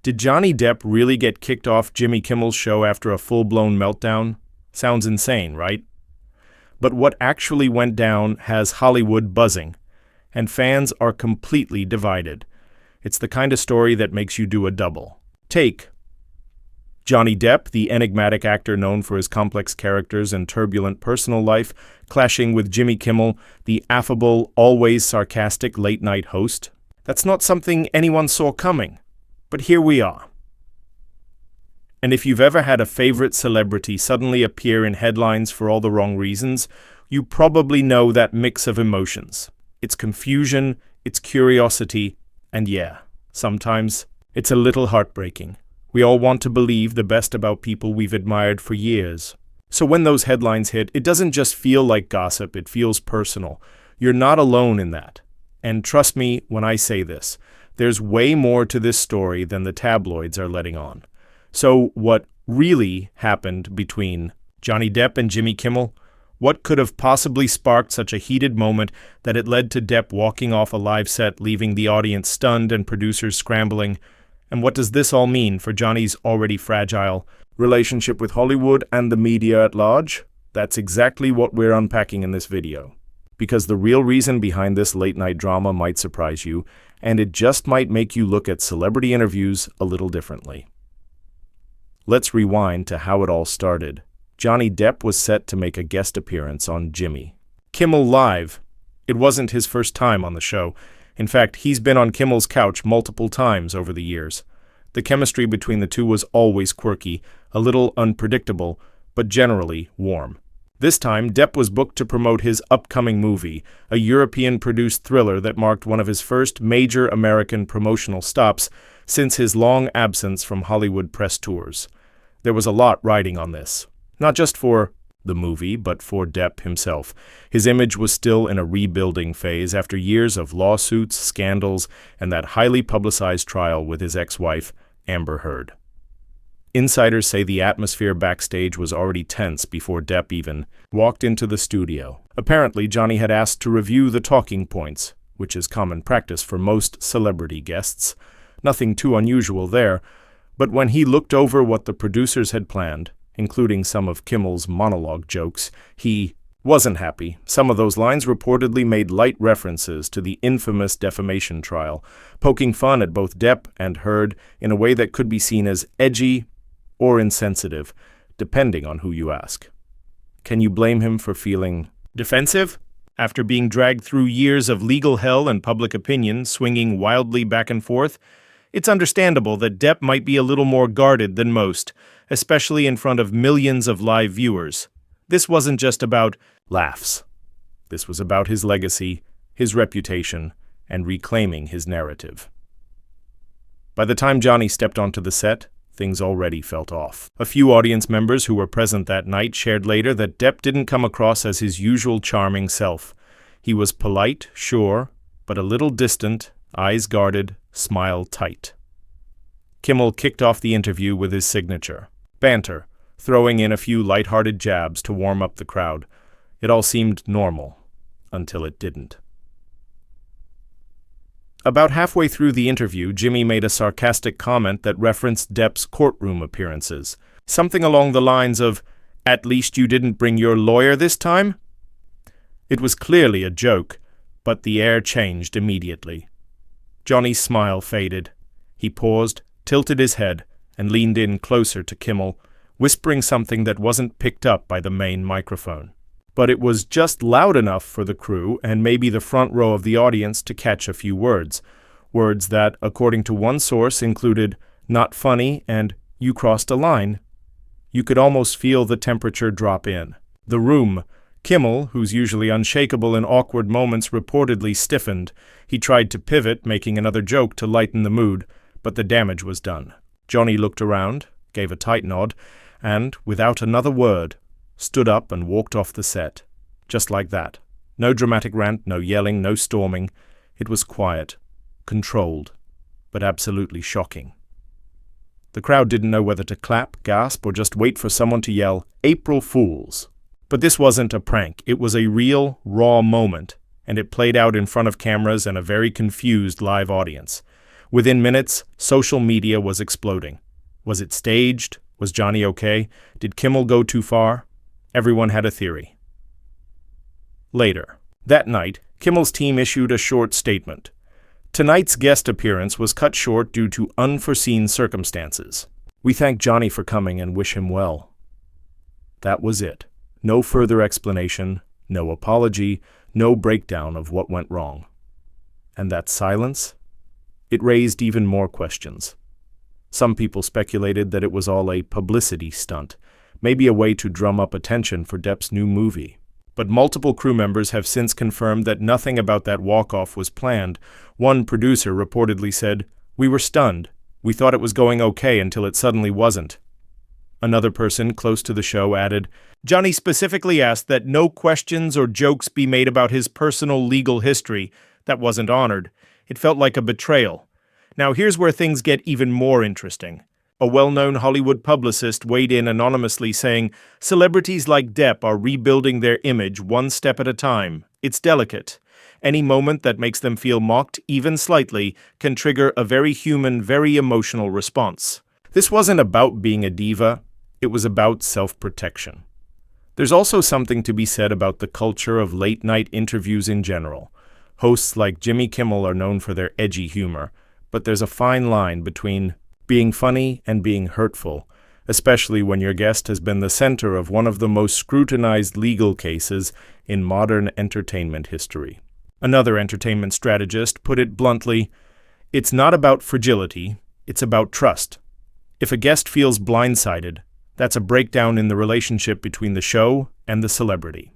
Did Johnny Depp really get kicked off Jimmy Kimmel's show after a full-blown meltdown? Sounds insane, right? But what actually went down has Hollywood buzzing, and fans are completely divided. It's the kind of story that makes you do a double. Take Johnny Depp, the enigmatic actor known for his complex characters and turbulent personal life, clashing with Jimmy Kimmel, the affable, always sarcastic late-night host. That's not something anyone saw coming, but here we are. And if you've ever had a favorite celebrity suddenly appear in headlines for all the wrong reasons, you probably know that mix of emotions. It's confusion, it's curiosity, and yeah, sometimes it's a little heartbreaking. We all want to believe the best about people we've admired for years. So when those headlines hit, it doesn't just feel like gossip, it feels personal. You're not alone in that. And trust me when I say this, there's way more to this story than the tabloids are letting on. So what really happened between Johnny Depp and Jimmy Kimmel? What could have possibly sparked such a heated moment that it led to Depp walking off a live set, leaving the audience stunned and producers scrambling? And what does this all mean for Johnny's already fragile relationship with Hollywood and the media at large? That's exactly what we're unpacking in this video. Because the real reason behind this late-night drama might surprise you, and it just might make you look at celebrity interviews a little differently. Let's rewind to how it all started. Johnny Depp was set to make a guest appearance on Jimmy Kimmel Live. It wasn't his first time on the show. In fact, he's been on Kimmel's couch multiple times over the years. The chemistry between the two was always quirky, a little unpredictable, but generally warm. This time, Depp was booked to promote his upcoming movie, a European-produced thriller that marked one of his first major American promotional stops since his long absence from Hollywood press tours. There was a lot riding on this, not just for the movie, but for Depp himself. His image was still in a rebuilding phase after years of lawsuits, scandals, and that highly publicized trial with his ex-wife, Amber Heard. Insiders say the atmosphere backstage was already tense before Depp even walked into the studio. Apparently, Johnny had asked to review the talking points, which is common practice for most celebrity guests. Nothing too unusual there, but when he looked over what the producers had planned, including some of Kimmel's monologue jokes, he wasn't happy. Some of those lines reportedly made light references to the infamous defamation trial, poking fun at both Depp and Heard in a way that could be seen as edgy or insensitive, depending on who you ask. Can you blame him for feeling defensive? After being dragged through years of legal hell and public opinion, swinging wildly back and forth, it's understandable that Depp might be a little more guarded than most, especially in front of millions of live viewers. This wasn't just about laughs. This was about his legacy, his reputation, and reclaiming his narrative. By the time Johnny stepped onto the set, things already felt off. A few audience members who were present that night shared later that Depp didn't come across as his usual charming self. He was polite, sure, but a little distant, eyes guarded, smile tight. Kimmel kicked off the interview with his signature banter, throwing in a few lighthearted jabs to warm up the crowd. It all seemed normal, until it didn't. About halfway through the interview, Jimmy made a sarcastic comment that referenced Depp's courtroom appearances. Something along the lines of, "At least you didn't bring your lawyer this time?" It was clearly a joke, but the air changed immediately. Johnny's smile faded. He paused, tilted his head, and leaned in closer to Kimmel, whispering something that wasn't picked up by the main microphone. But it was just loud enough for the crew and maybe the front row of the audience to catch a few words. Words that, according to one source, included "not funny" and "you crossed a line." You could almost feel the temperature drop in. The room. Kimmel, who's usually unshakable in awkward moments, reportedly stiffened. He tried to pivot, making another joke to lighten the mood, but the damage was done. Johnny looked around, gave a tight nod, and, without another word, stood up and walked off the set. Just like that. No dramatic rant, no yelling, no storming. It was quiet, controlled, but absolutely shocking. The crowd didn't know whether to clap, gasp, or just wait for someone to yell, "April Fools!" But this wasn't a prank. It was a real, raw moment, and it played out in front of cameras and a very confused live audience. Within minutes, social media was exploding. Was it staged? Was Johnny okay? Did Kimmel go too far? Everyone had a theory. Later. That night, Kimmel's team issued a short statement. Tonight's guest appearance was cut short due to unforeseen circumstances. We thank Johnny for coming and wish him well. That was it. No further explanation, no apology, no breakdown of what went wrong. And that silence? It raised even more questions. Some people speculated that it was all a publicity stunt, maybe a way to drum up attention for Depp's new movie. But multiple crew members have since confirmed that nothing about that walk-off was planned. One producer reportedly said, "We were stunned. We thought it was going okay until it suddenly wasn't." Another person close to the show added, "Johnny specifically asked that no questions or jokes be made about his personal legal history. That wasn't honored. It felt like a betrayal." Now here's where things get even more interesting. A well-known Hollywood publicist weighed in anonymously saying, "Celebrities like Depp are rebuilding their image one step at a time. It's delicate. Any moment that makes them feel mocked, even slightly, can trigger a very human, very emotional response." This wasn't about being a diva. It was about self-protection. There's also something to be said about the culture of late-night interviews in general. Hosts like Jimmy Kimmel are known for their edgy humor, but there's a fine line between being funny and being hurtful, especially when your guest has been the center of one of the most scrutinized legal cases in modern entertainment history. Another entertainment strategist put it bluntly, "It's not about fragility, it's about trust. If a guest feels blindsided, that's a breakdown in the relationship between the show and the celebrity."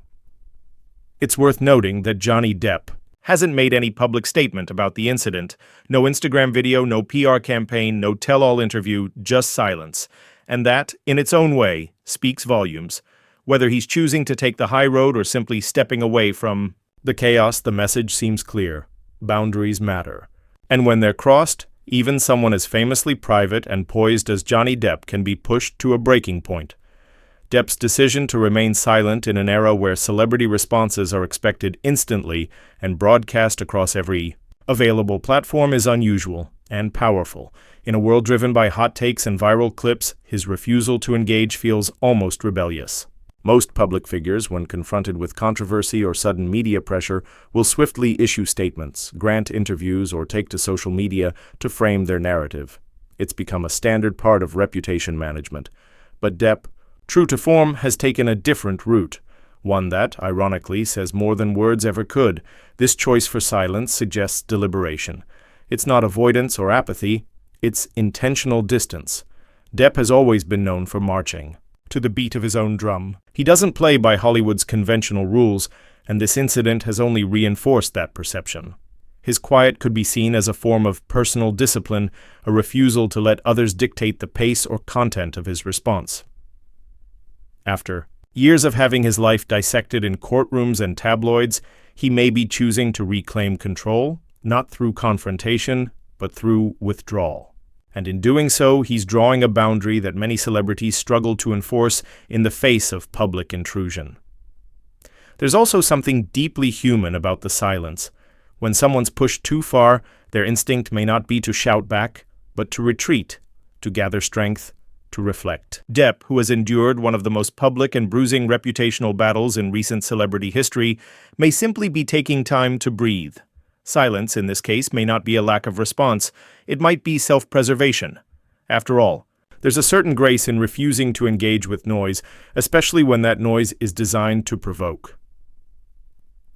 It's worth noting that Johnny Depp hasn't made any public statement about the incident. No Instagram video, no PR campaign, no tell-all interview, just silence. And that, in its own way, speaks volumes. Whether he's choosing to take the high road or simply stepping away from the chaos, the message seems clear. Boundaries matter. And when they're crossed, even someone as famously private and poised as Johnny Depp can be pushed to a breaking point. Depp's decision to remain silent in an era where celebrity responses are expected instantly and broadcast across every available platform is unusual and powerful. In a world driven by hot takes and viral clips, his refusal to engage feels almost rebellious. Most public figures, when confronted with controversy or sudden media pressure, will swiftly issue statements, grant interviews, or take to social media to frame their narrative. It's become a standard part of reputation management. But Depp, true to form, has taken a different route, one that, ironically, says more than words ever could. This choice for silence suggests deliberation. It's not avoidance or apathy, it's intentional distance. Depp has always been known for marching to the beat of his own drum. He doesn't play by Hollywood's conventional rules, and this incident has only reinforced that perception. His quiet could be seen as a form of personal discipline, a refusal to let others dictate the pace or content of his response. After years of having his life dissected in courtrooms and tabloids, he may be choosing to reclaim control, not through confrontation, but through withdrawal. And in doing so, he's drawing a boundary that many celebrities struggle to enforce in the face of public intrusion. There's also something deeply human about the silence. When someone's pushed too far, their instinct may not be to shout back, but to retreat, to gather strength, to reflect. Depp, who has endured one of the most public and bruising reputational battles in recent celebrity history, may simply be taking time to breathe. Silence, in this case, may not be a lack of response. It might be self-preservation. After all, there's a certain grace in refusing to engage with noise, especially when that noise is designed to provoke.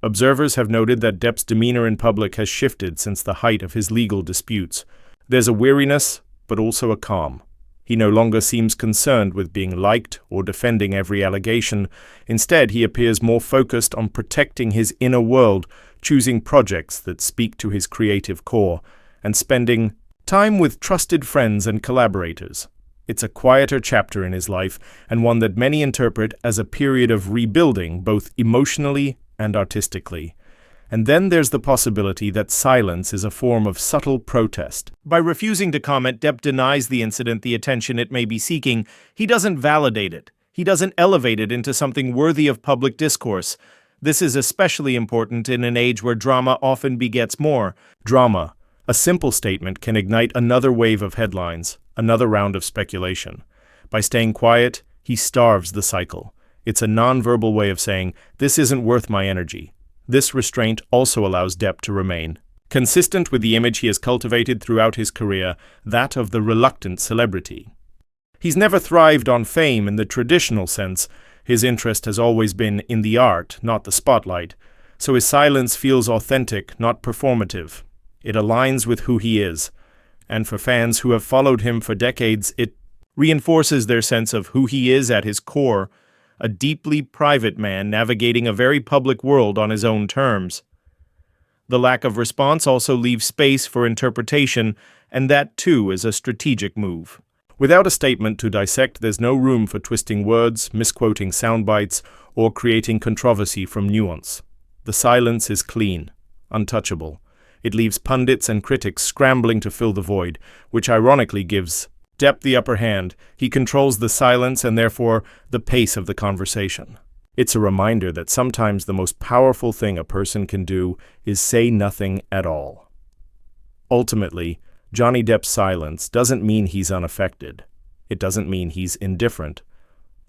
Observers have noted that Depp's demeanor in public has shifted since the height of his legal disputes. There's a weariness, but also a calm. He no longer seems concerned with being liked or defending every allegation. Instead, he appears more focused on protecting his inner world, choosing projects that speak to his creative core, and spending time with trusted friends and collaborators. It's a quieter chapter in his life, and one that many interpret as a period of rebuilding, both emotionally and artistically. And then there's the possibility that silence is a form of subtle protest. By refusing to comment, Depp denies the incident the attention it may be seeking. He doesn't validate it. He doesn't elevate it into something worthy of public discourse. This is especially important in an age where drama often begets more drama, A simple statement can ignite another wave of headlines, another round of speculation. By staying quiet, he starves the cycle. It's a nonverbal way of saying, "This isn't worth my energy." This restraint also allows Depp to remain consistent with the image he has cultivated throughout his career, that of the reluctant celebrity. He's never thrived on fame in the traditional sense. His interest has always been in the art, not the spotlight, so his silence feels authentic, not performative. It aligns with who he is, and for fans who have followed him for decades, it reinforces their sense of who he is at his core, a deeply private man navigating a very public world on his own terms. The lack of response also leaves space for interpretation, and that too is a strategic move. Without a statement to dissect, there's no room for twisting words, misquoting sound bites, or creating controversy from nuance. The silence is clean, untouchable. It leaves pundits and critics scrambling to fill the void, which ironically gives Depp the upper hand. He controls the silence and therefore the pace of the conversation. It's a reminder that sometimes the most powerful thing a person can do is say nothing at all. Ultimately, Johnny Depp's silence doesn't mean he's unaffected. It doesn't mean he's indifferent.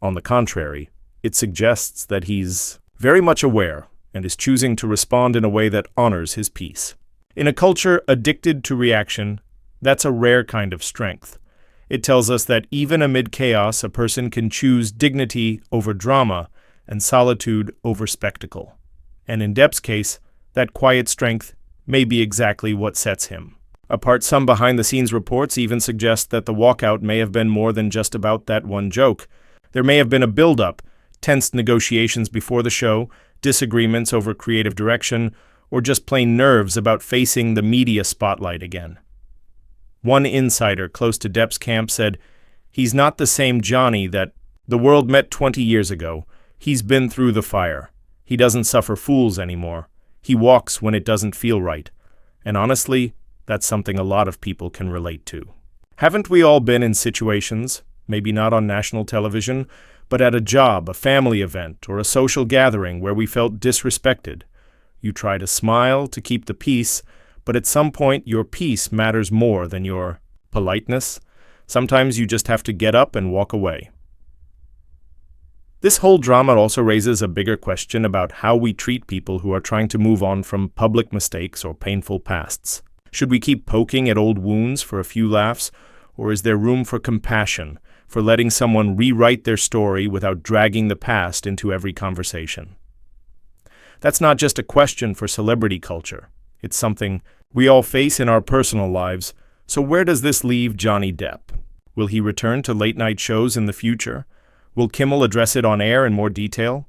On the contrary, it suggests that he's very much aware and is choosing to respond in a way that honors his peace. In a culture addicted to reaction, that's a rare kind of strength. It tells us that even amid chaos, a person can choose dignity over drama and solitude over spectacle. And in Depp's case, that quiet strength may be exactly what sets him apart. Some behind-the-scenes reports even suggest that the walkout may have been more than just about that one joke. There may have been a build-up, tense negotiations before the show, disagreements over creative direction, or just plain nerves about facing the media spotlight again. One insider close to Depp's camp said, "He's not the same Johnny that the world met 20 years ago. He's been through the fire. He doesn't suffer fools anymore. He walks when it doesn't feel right." And honestly, that's something a lot of people can relate to. Haven't we all been in situations, maybe not on national television, but at a job, a family event, or a social gathering where we felt disrespected? You try to smile to keep the peace, but at some point your peace matters more than your politeness. Sometimes you just have to get up and walk away. This whole drama also raises a bigger question about how we treat people who are trying to move on from public mistakes or painful pasts. Should we keep poking at old wounds for a few laughs, or is there room for compassion, for letting someone rewrite their story without dragging the past into every conversation? That's not just a question for celebrity culture. It's something we all face in our personal lives. So where does this leave Johnny Depp? Will he return to late-night shows in the future? Will Kimmel address it on air in more detail?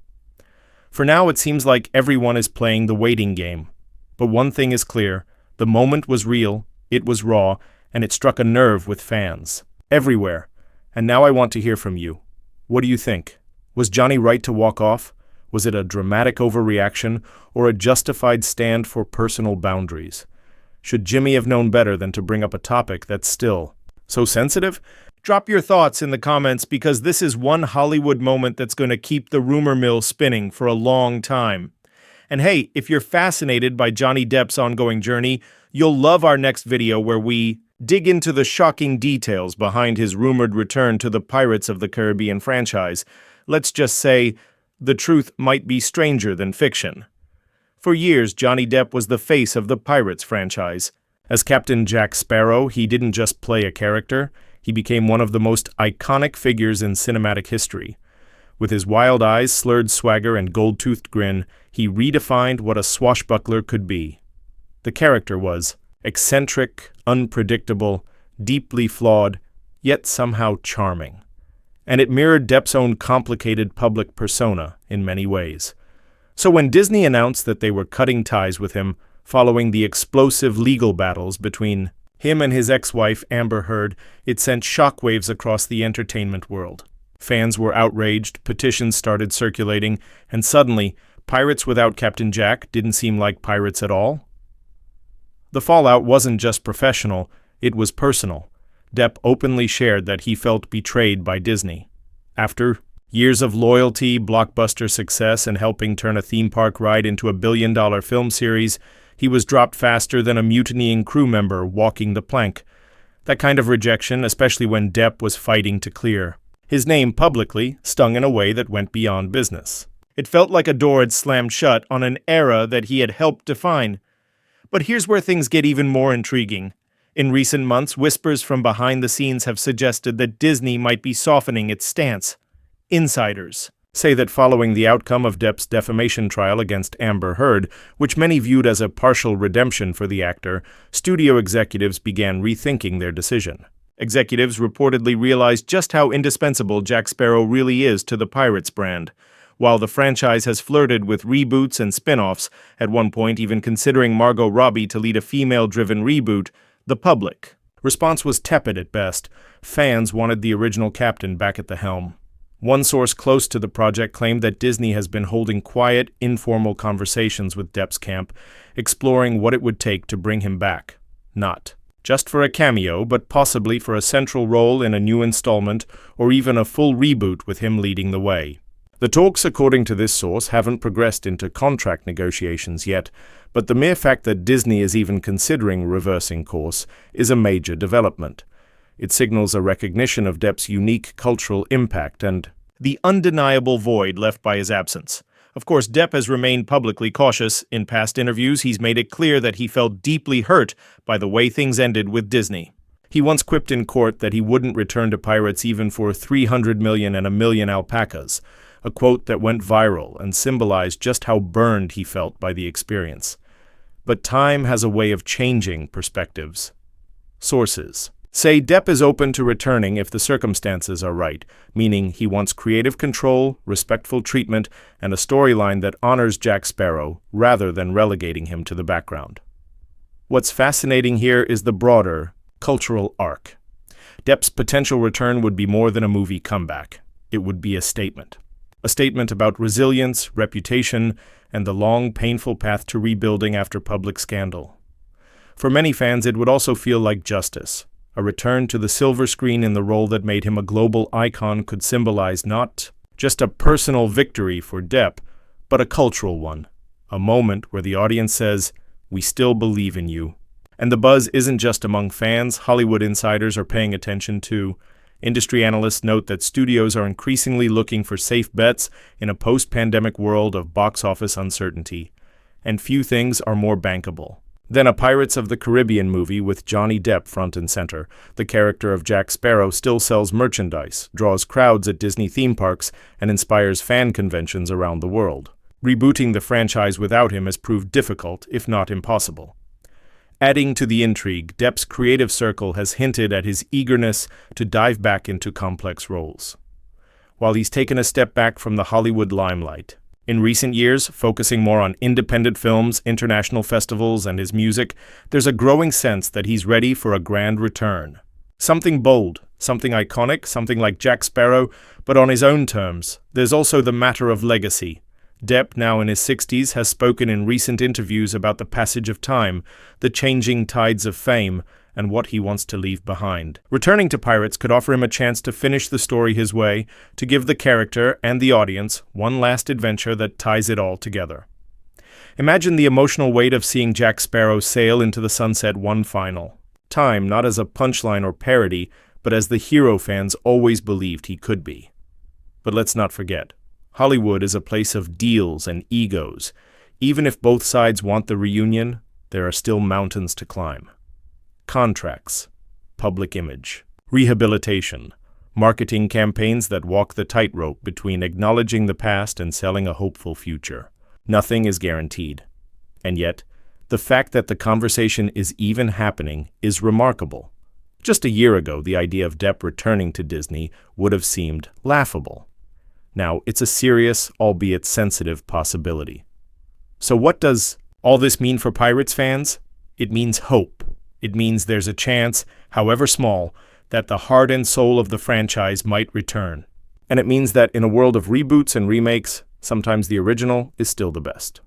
For now, it seems like everyone is playing the waiting game. But one thing is clear. The moment was real, it was raw, and it struck a nerve with fans. Everywhere. And now I want to hear from you. What do you think? Was Johnny right to walk off? Was it a dramatic overreaction, or a justified stand for personal boundaries? Should Jimmy have known better than to bring up a topic that's still so sensitive? Drop your thoughts in the comments, because this is one Hollywood moment that's going to keep the rumor mill spinning for a long time. And hey, if you're fascinated by Johnny Depp's ongoing journey, you'll love our next video where we dig into the shocking details behind his rumored return to the Pirates of the Caribbean franchise. Let's just say, the truth might be stranger than fiction. For years, Johnny Depp was the face of the Pirates franchise. As Captain Jack Sparrow, he didn't just play a character, he became one of the most iconic figures in cinematic history. With his wild eyes, slurred swagger, and gold-toothed grin, he redefined what a swashbuckler could be. The character was eccentric, unpredictable, deeply flawed, yet somehow charming. And it mirrored Depp's own complicated public persona in many ways. So when Disney announced that they were cutting ties with him, following the explosive legal battles between him and his ex-wife Amber Heard, it sent shockwaves across the entertainment world. Fans were outraged, petitions started circulating, and suddenly, Pirates without Captain Jack didn't seem like pirates at all. The fallout wasn't just professional, it was personal. Depp openly shared that he felt betrayed by Disney. After years of loyalty, blockbuster success, and helping turn a theme park ride into a billion-dollar film series, He was dropped faster than a mutinying crew member walking the plank. That kind of rejection, especially when Depp was fighting to clear. His name publicly stung in a way that went beyond business. It felt like a door had slammed shut on an era that he had helped define. But here's where things get even more intriguing. In recent months, whispers from behind the scenes have suggested that Disney might be softening its stance. Insiders say that following the outcome of Depp's defamation trial against Amber Heard, which many viewed as a partial redemption for the actor, studio executives began rethinking their decision. Executives reportedly realized just how indispensable Jack Sparrow really is to the Pirates brand. While the franchise has flirted with reboots and spin-offs, at one point even considering Margot Robbie to lead a female-driven reboot, the public response was tepid at best. Fans wanted the original captain back at the helm. One source close to the project claimed that Disney has been holding quiet, informal conversations with Depp's camp, exploring what it would take to bring him back. Not just for a cameo, but possibly for a central role in a new installment or even a full reboot with him leading the way. The talks, according to this source, haven't progressed into contract negotiations yet, but the mere fact that Disney is even considering reversing course is a major development. It signals a recognition of Depp's unique cultural impact and the undeniable void left by his absence. Of course, Depp has remained publicly cautious. In past interviews, he's made it clear that he felt deeply hurt by the way things ended with Disney. He once quipped in court that he wouldn't return to Pirates even for $300 million and a million alpacas, a quote that went viral and symbolized just how burned he felt by the experience. But time has a way of changing perspectives. Sources say Depp is open to returning if the circumstances are right, meaning he wants creative control, respectful treatment, and a storyline that honors Jack Sparrow rather than relegating him to the background. What's fascinating here is the broader cultural arc. Depp's potential return would be more than a movie comeback. It would be a statement. A statement about resilience, reputation, and the long, painful path to rebuilding after public scandal. For many fans, it would also feel like justice. A return to the silver screen in the role that made him a global icon could symbolize not just a personal victory for Depp, but a cultural one. A moment where the audience says, "We still believe in you." And the buzz isn't just among fans. Hollywood insiders are paying attention too. Industry analysts note that studios are increasingly looking for safe bets in a post-pandemic world of box office uncertainty. And few things are more bankable than a Pirates of the Caribbean movie with Johnny Depp front and center. The character of Jack Sparrow still sells merchandise, draws crowds at Disney theme parks, and inspires fan conventions around the world. Rebooting the franchise without him has proved difficult, if not impossible. Adding to the intrigue, Depp's creative circle has hinted at his eagerness to dive back into complex roles. While he's taken a step back from the Hollywood limelight, in recent years, focusing more on independent films, international festivals, and his music, there's a growing sense that he's ready for a grand return. Something bold, something iconic, something like Jack Sparrow, but on his own terms. There's also the matter of legacy. Depp, now in his 60s, has spoken in recent interviews about the passage of time, the changing tides of fame, and what he wants to leave behind. Returning to Pirates could offer him a chance to finish the story his way, to give the character and the audience one last adventure that ties it all together. Imagine the emotional weight of seeing Jack Sparrow sail into the sunset one final time, not as a punchline or parody, but as the hero fans always believed he could be. But let's not forget, Hollywood is a place of deals and egos. Even if both sides want the reunion, there are still mountains to climb. Contracts, public image, rehabilitation, marketing campaigns that walk the tightrope between acknowledging the past and selling a hopeful future. Nothing is guaranteed. And yet, the fact that the conversation is even happening is remarkable. Just a year ago, the idea of Depp returning to Disney would have seemed laughable. Now, it's a serious, albeit sensitive, possibility. So what does all this mean for Pirates fans? It means hope. It means there's a chance, however small, that the heart and soul of the franchise might return. And it means that in a world of reboots and remakes, sometimes the original is still the best.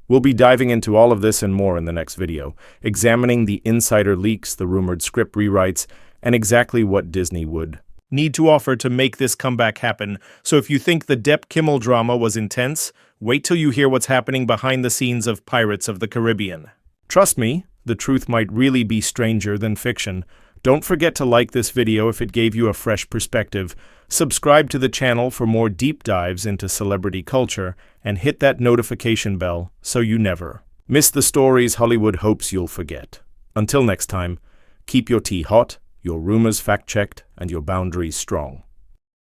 We'll be diving into all of this and more in the next video, examining the insider leaks, the rumored script rewrites, and exactly what Disney would need to offer to make this comeback happen. So if you think the Depp-Kimmel drama was intense, wait till you hear what's happening behind the scenes of Pirates of the Caribbean. Trust me, the truth might really be stranger than fiction. Don't forget to like this video if it gave you a fresh perspective. Subscribe to the channel for more deep dives into celebrity culture, and hit that notification bell so you never miss the stories Hollywood hopes you'll forget. Until next time, keep your tea hot, your rumors fact-checked, and your boundaries strong.